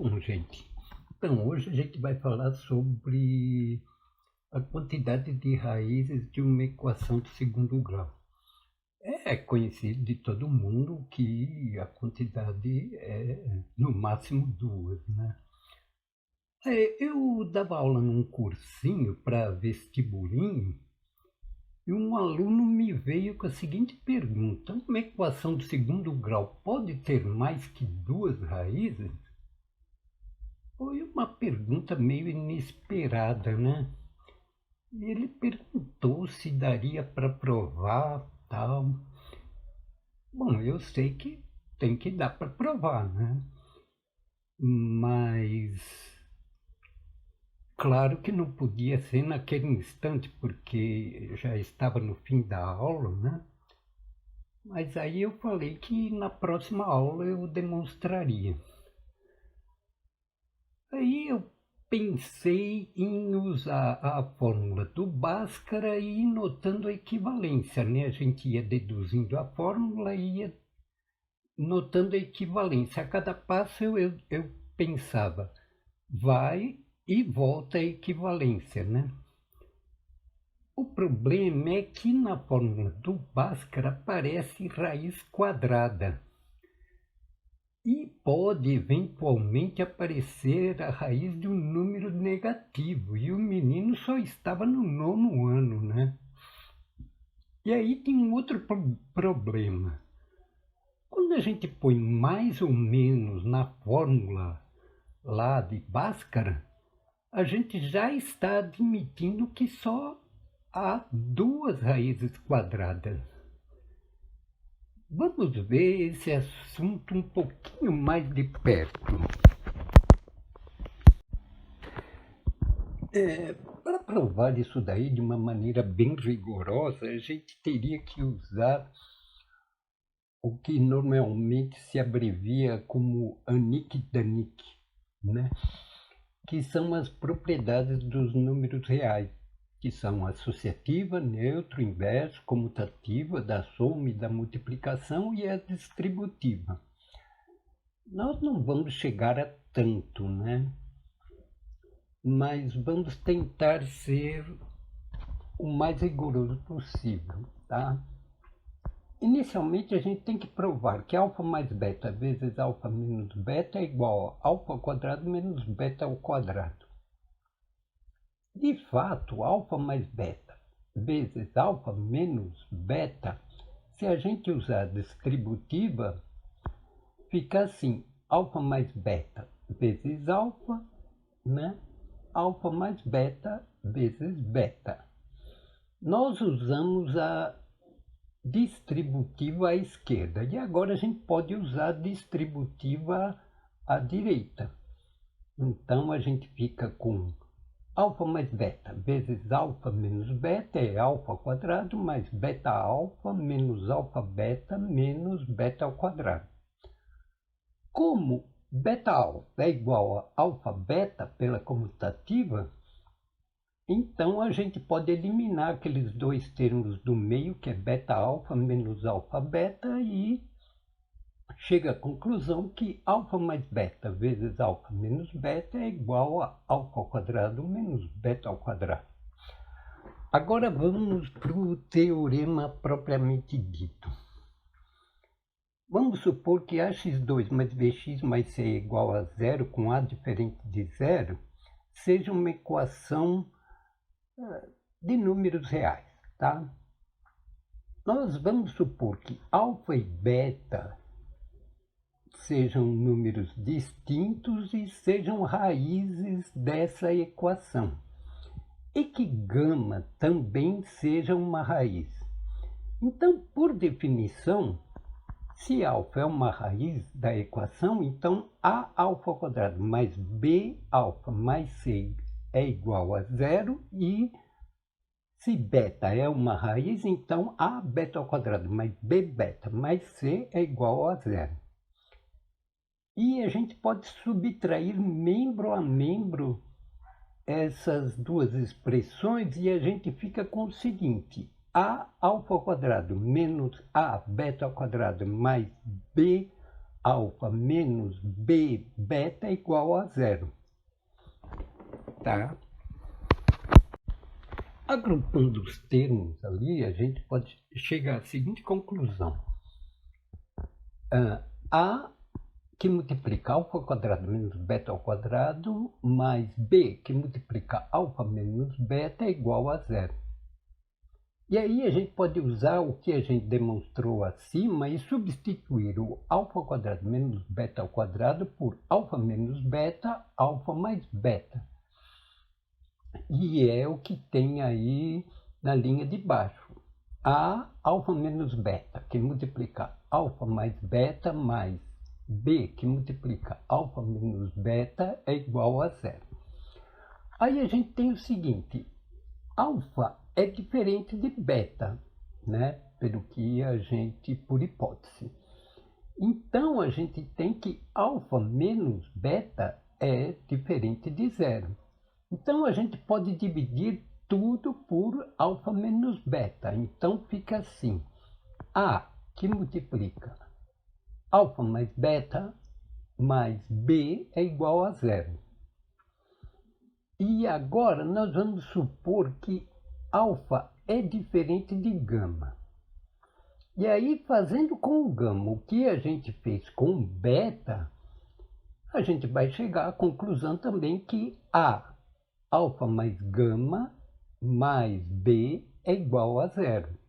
Bom, gente, então hoje a gente vai falar sobre a quantidade de raízes de uma equação de segundo grau. É conhecido de todo mundo que a quantidade é no máximo duas, né? Eu dava aula num cursinho para vestibulinho e um aluno me veio com a seguinte pergunta: uma equação de segundo grau pode ter mais que duas raízes? Foi uma pergunta meio inesperada, né? E ele perguntou se daria para provar, tal. Bom, eu sei que tem que dar para provar, né? Mas claro que não podia ser naquele instante, porque já estava no fim da aula, né? Mas aí eu falei que na próxima aula eu demonstraria. Aí eu pensei em usar a fórmula do Bhaskara e ir notando a equivalência, né? A gente ia deduzindo a fórmula e ia notando a equivalência. A cada passo eu pensava, vai e volta a equivalência, né? O problema é que na fórmula do Bhaskara aparece raiz quadrada. E pode eventualmente aparecer a raiz de um número negativo. E o menino só estava no nono ano, né? E aí tem um outro problema. Quando a gente põe mais ou menos na fórmula lá de Bhaskara, a gente já está admitindo que só há duas raízes quadradas. Vamos ver esse assunto um pouquinho mais de perto. Para provar isso daí de uma maneira bem rigorosa, a gente teria que usar o que normalmente se abrevia como Anik-Danik, né? Que são as propriedades dos números reais, que são associativa, neutro, inverso, comutativa, da soma e da multiplicação e a distributiva. Nós não vamos chegar a tanto, né? Mas vamos tentar ser o mais rigoroso possível, tá? Inicialmente a gente tem que provar que alfa mais beta vezes alfa menos beta é igual a alfa ao quadrado menos beta ao quadrado. De fato, alfa mais beta vezes alfa menos beta, se a gente usar a distributiva, fica assim, alfa mais beta vezes alfa, né? Alfa mais beta vezes beta. Nós usamos a distributiva à esquerda e agora a gente pode usar a distributiva à direita. Então a gente fica com alfa mais beta vezes alfa menos beta é alfa ao quadrado mais beta alfa menos alfa beta menos beta ao quadrado. Como beta alfa é igual a alfa beta pela comutativa, então a gente pode eliminar aqueles dois termos do meio, que é beta alfa menos alfa beta, e chega à conclusão que alfa mais beta vezes alfa menos beta é igual a alfa ao quadrado menos beta ao quadrado. Agora vamos para o teorema propriamente dito. Vamos supor que ax2 mais bx mais c é igual a zero, com a diferente de zero, seja uma equação de números reais, tá? Nós vamos supor que alfa e beta sejam números distintos e sejam raízes dessa equação, e que gama também seja uma raiz. Então, por definição, se alfa é uma raiz da equação, então a alfa ao quadrado mais b alfa mais c é igual a zero, e se beta é uma raiz, então a beta ao quadrado mais b beta mais c é igual a zero. E a gente pode subtrair membro a membro essas duas expressões e a gente fica com o seguinte: a alfa ao quadrado menos a beta ao quadrado mais b alfa menos b beta é igual a zero. Tá? Agrupando os termos ali, a gente pode chegar à seguinte conclusão. A que multiplica alfa ao quadrado menos beta ao quadrado, mais b que multiplica alfa menos beta é igual a zero. E aí a gente pode usar o que a gente demonstrou acima e substituir o alfa ao quadrado menos beta ao quadrado por alfa menos beta, alfa mais beta. E é o que tem aí na linha de baixo. A alfa menos beta, que multiplica alfa mais beta, mais b, que multiplica alfa menos beta, é igual a zero. Aí a gente tem o seguinte, alfa é diferente de beta, né? Pelo que a gente, por hipótese. Então a gente tem que alfa menos beta é diferente de zero. Então a gente pode dividir tudo por alfa menos beta. Então fica assim, A que multiplica alfa mais beta mais b é igual a zero. E agora nós vamos supor que alfa é diferente de gama. E aí, fazendo com o gama o que a gente fez com o beta, a gente vai chegar à conclusão também que A, alfa mais gama, mais B é igual a zero.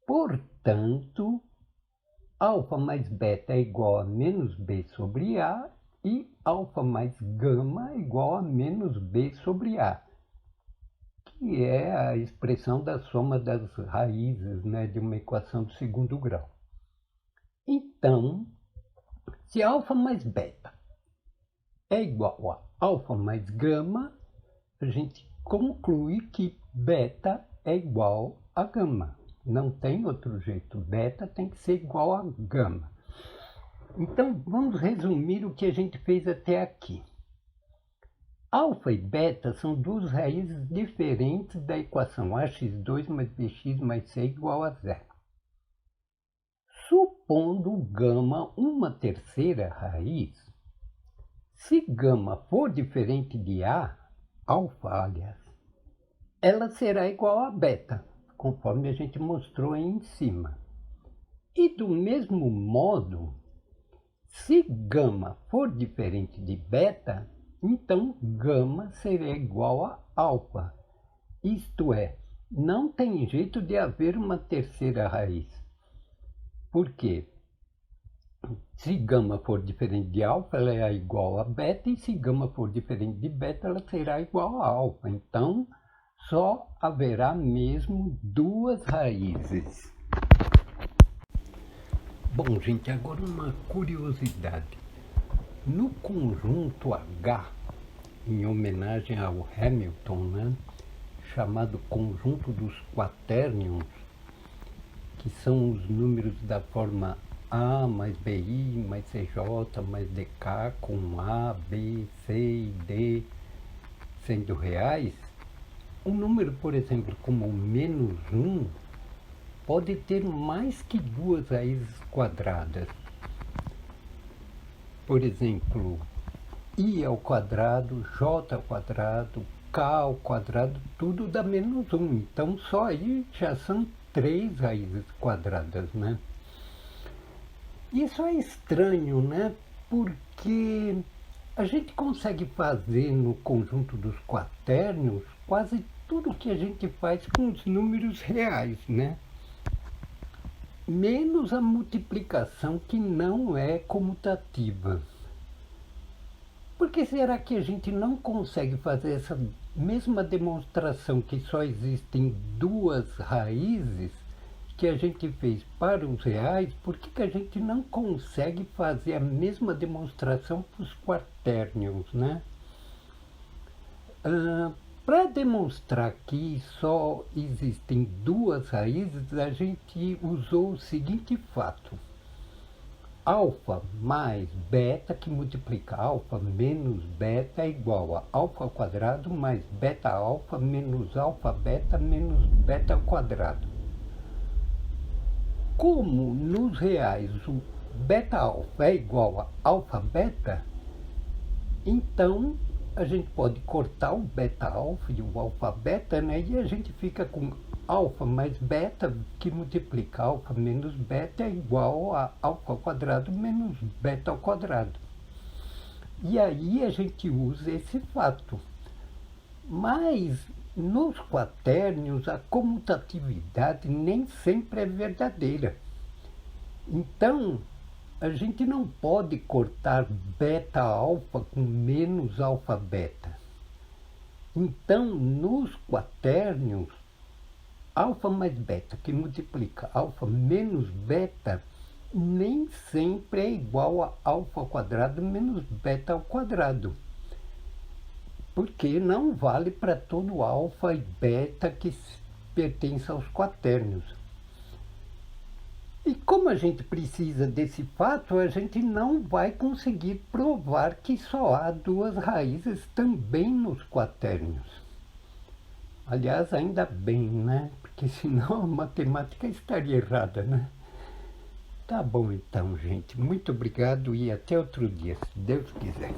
Portanto, alfa mais beta é igual a menos B sobre A e alfa mais gama é igual a menos B sobre A, que é a expressão da soma das raízes, né, de uma equação de segundo grau. Então, se alfa mais beta é igual a alfa mais gama, a gente conclui que beta é igual a gama. Não tem outro jeito, beta tem que ser igual a gama. Então, vamos resumir o que a gente fez até aqui. Alfa e beta são duas raízes diferentes da equação ax2 mais bx mais c igual a zero. Supondo gama uma terceira raiz, se gama for diferente de A, alfa, aliás, ela será igual a beta, conforme a gente mostrou aí em cima. E do mesmo modo, se gama for diferente de beta, então gama será igual a alfa. Isto é, não tem jeito de haver uma terceira raiz. Por quê? Se gama for diferente de alfa, ela é igual a beta, e se gama for diferente de beta, ela será igual a alfa. Então, só haverá mesmo duas raízes. Bom, gente, agora uma curiosidade. No conjunto H, em homenagem ao Hamilton, né, chamado conjunto dos quaternions, que são os números da forma A mais BI mais CJ mais DK, com A, B, C e D sendo reais, um número, por exemplo, como menos 1, pode ter mais que duas raízes quadradas. Por exemplo, I ao quadrado, J ao quadrado, K ao quadrado, tudo dá menos 1. Então, só aí já são 3 raízes quadradas, né? Isso é estranho, né? Porque a gente consegue fazer no conjunto dos quaternions quase tudo o que a gente faz com os números reais, né? Menos a multiplicação, que não é comutativa. Por que será que a gente não consegue fazer essa mesma demonstração que só existem duas raízes que a gente fez para os reais? Por que a gente não consegue fazer a mesma demonstração para os quaternions, né? Para demonstrar que só existem duas raízes, a gente usou o seguinte fato. Alfa mais beta, que multiplica alfa menos beta, é igual a alfa ao quadrado mais beta alfa menos alfa beta menos beta ao quadrado. Como nos reais beta-alfa é igual a alfa-beta, então a gente pode cortar o beta-alfa e o alfa-beta, né? E a gente fica com alfa mais beta, que multiplica alfa menos beta é igual a alfa ao quadrado menos beta ao quadrado. E aí a gente usa esse fato. Mas nos quatérnios a comutatividade nem sempre é verdadeira. Então, a gente não pode cortar beta-alfa com menos alfa-beta. Então, nos quatérnios, alfa mais beta, que multiplica alfa menos beta, nem sempre é igual a alfa ao quadrado menos beta ao quadrado. Porque não vale para todo alfa e beta que pertence aos quatérnios. E como a gente precisa desse fato, a gente não vai conseguir provar que só há duas raízes também nos quatérnios. Aliás, ainda bem, né? Porque senão a matemática estaria errada, né? Tá bom então, gente. Muito obrigado e até outro dia, se Deus quiser.